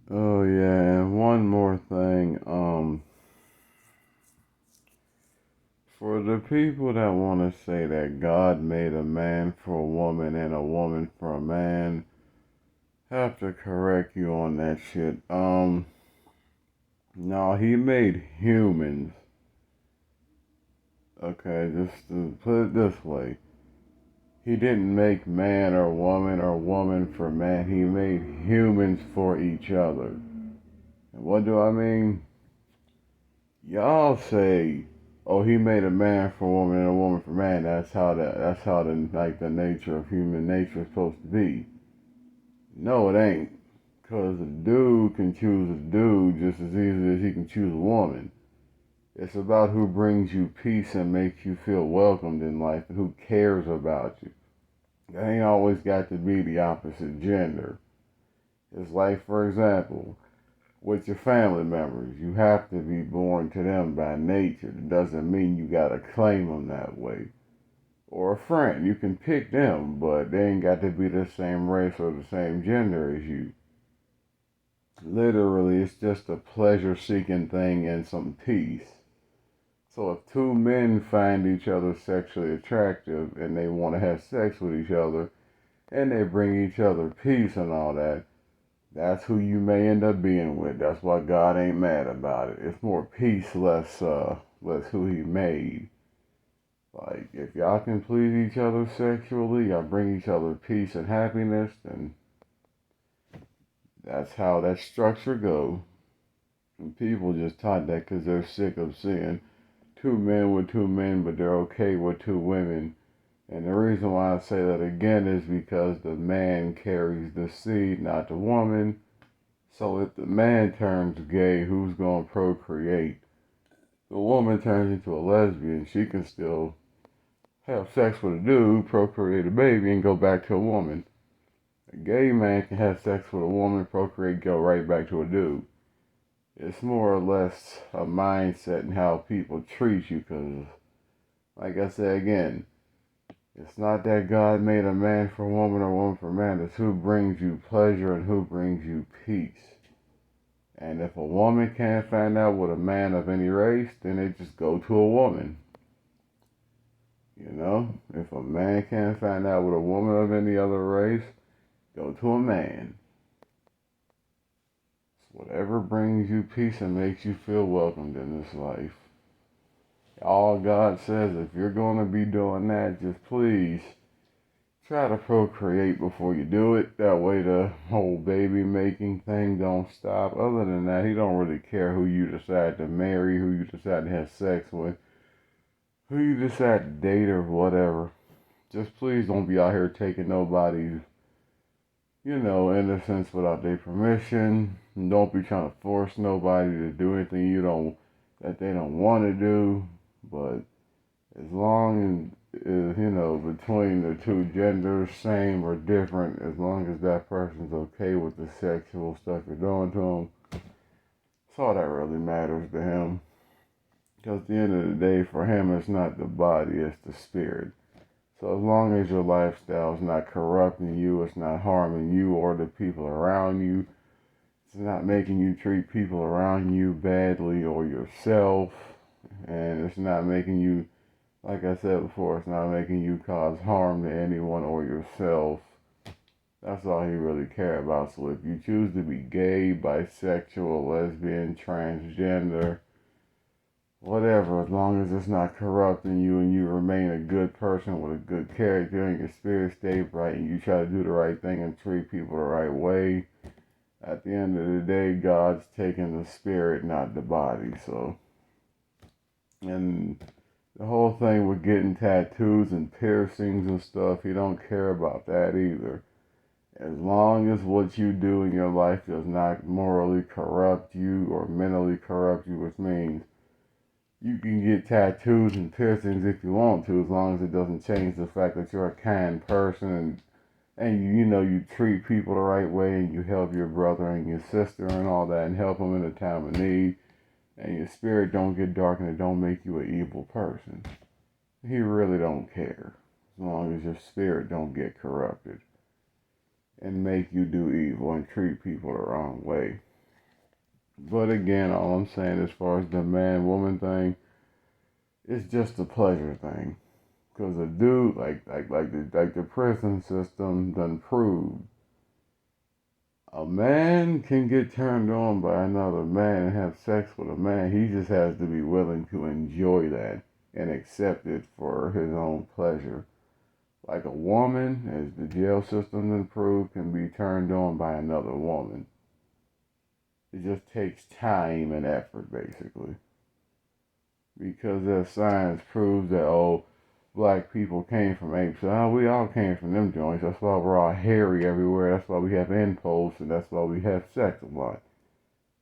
Oh yeah, and one more thing. For the people that want to say that God made a man for a woman and a woman for a man, have to correct you on that shit. No, he made humans. Okay, just to put it this way. He didn't make man or woman for man. He made humans for each other. And what do I mean? Y'all say, "Oh, he made a man for a woman and a woman for man." That's how the like the nature of human nature is supposed to be. No, it ain't. Cause a dude can choose a dude just as easily as he can choose a woman. It's about who brings you peace and makes you feel welcomed in life and who cares about you. It ain't always got to be the opposite gender. It's like, for example, with your family members, you have to be born to them by nature. It doesn't mean you gotta claim them that way. Or a friend, you can pick them, but they ain't got to be the same race or the same gender as you. Literally, it's just a pleasure seeking thing and some peace. So if two men find each other sexually attractive and they want to have sex with each other and they bring each other peace and all that, that's who you may end up being with. That's why God ain't mad about it. It's more peace, less who He made. Like if y'all can please each other sexually, y'all bring each other peace and happiness, then that's how that structure go. And people just taught that because they're sick of seeing two men with two men, but they're okay with two women. And the reason why I say that again is because the man carries the seed, not the woman. So if the man turns gay, who's going to procreate? The woman turns into a lesbian, she can still have sex with a dude, procreate a baby, and go back to a woman. A gay man can have sex with a woman, procreate, go right back to a dude. It's more or less a mindset and how people treat you, because, like I said again, it's not that God made a man for a woman or a woman for a man. It's who brings you pleasure and who brings you peace. And if a woman can't find out with a man of any race, then they just go to a woman. You know? If a man can't find out with a woman of any other race, go to a man. It's whatever brings you peace and makes you feel welcomed in this life. All God says, if you're going to be doing that, just please try to procreate before you do it. That way the whole baby making thing don't stop. Other than that, He don't really care who you decide to marry, who you decide to have sex with, who you decide to date or whatever. Just please don't be out here taking nobody's, innocence without their permission. And don't be trying to force nobody to do anything that they don't want to do. But as long as, between the two genders, same or different, as long as that person's okay with the sexual stuff you're doing to them, that's all that really matters to him. Because at the end of the day, for him, it's not the body, it's the spirit. So as long as your lifestyle is not corrupting you, it's not harming you or the people around you, it's not making you treat people around you badly or yourself, and it's not making you, like I said before, it's not making you cause harm to anyone or yourself. That's all He really cares about. So if you choose to be gay, bisexual, lesbian, transgender, whatever, as long as it's not corrupting you and you remain a good person with a good character and your spirit stays right and you try to do the right thing and treat people the right way, at the end of the day, God's taking the spirit, not the body. So, and the whole thing with getting tattoos and piercings and stuff, He don't care about that either. As long as what you do in your life does not morally corrupt you or mentally corrupt you, which means you can get tattoos and piercings if you want to, as long as it doesn't change the fact that you're a kind person and you treat people the right way and you help your brother and your sister and all that and help them in a time of need and your spirit don't get dark and it don't make you an evil person. He really don't care as long as your spirit don't get corrupted and make you do evil and treat people the wrong way. But again, all I'm saying as far as the man-woman thing, it's just a pleasure thing. Cause a dude like the prison system done proved a man can get turned on by another man and have sex with a man. He just has to be willing to enjoy that and accept it for his own pleasure. Like a woman, as the jail system done proved, can be turned on by another woman. It just takes time and effort, basically. Because that science proves that, oh, black people came from apes. So, we all came from them joints. That's why we're all hairy everywhere. That's why we have impulse, and that's why we have sex a lot.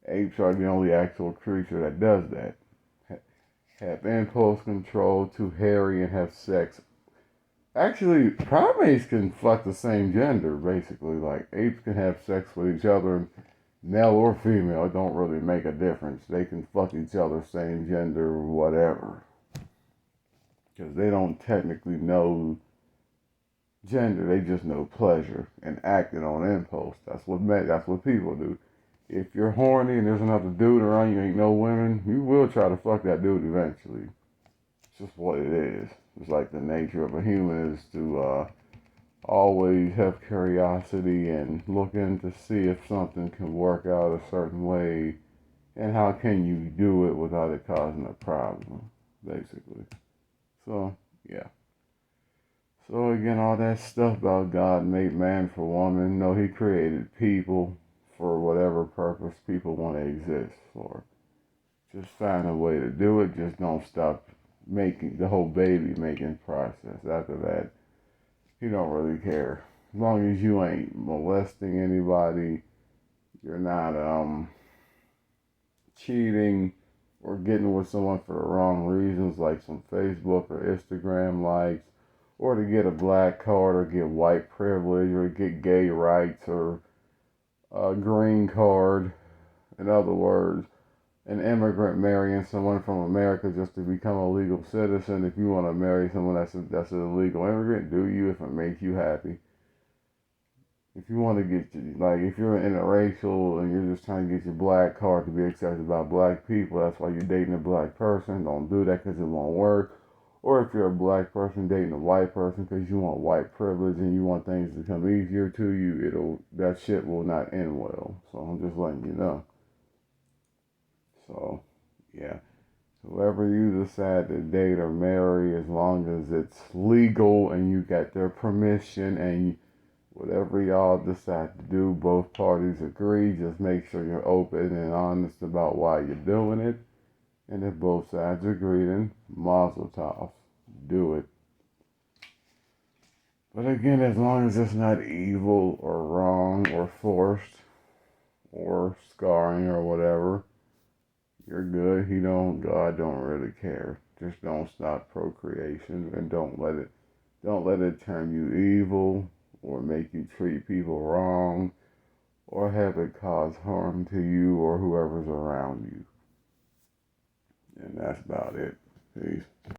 Apes are the only actual creature that does that. Have impulse control, too hairy, and have sex. Actually, primates can fuck the same gender, basically. Like, apes can have sex with each other, male or female. It don't really make a difference. They can fuck each other, same gender, whatever. Because they don't technically know gender, they just know pleasure and acting on impulse. That's what people do. If you're horny and there's another dude around you, ain't no women, you will try to fuck that dude eventually. It's just what it is. It's like the nature of a human is to always have curiosity and look in to see if something can work out a certain way and how can you do it without it causing a problem, basically. So, yeah. So again, all that stuff about God made man for woman. No, he created people for whatever purpose people want to exist for. Just find a way to do it. Just don't stop making the whole baby making process. After that, he don't really care. As long as you ain't molesting anybody, you're not cheating or getting with someone for the wrong reasons, like some Facebook or Instagram likes, or to get a black card or get white privilege or get gay rights or a green card. In other words, an immigrant marrying someone from America just to become a legal citizen. If you want to marry someone that's an illegal immigrant, do you if it makes you happy. If you want to like, if you're interracial and you're just trying to get your black card to be accepted by black people, that's why you're dating a black person. Don't do that because it won't work. Or if you're a black person dating a white person because you want white privilege and you want things to come easier to you, that shit will not end well. So I'm just letting you know. So, yeah. Whoever you decide to date or marry, as long as it's legal and you got their permission and whatever y'all decide to do, both parties agree. Just make sure you're open and honest about why you're doing it. And if both sides agree, then mazel tov. Do it. But again, as long as it's not evil or wrong or forced or scarring or whatever, you're good. God don't really care. Just don't stop procreation and don't let it turn you evil or make you treat people wrong or have it cause harm to you or whoever's around you. And that's about it. Peace.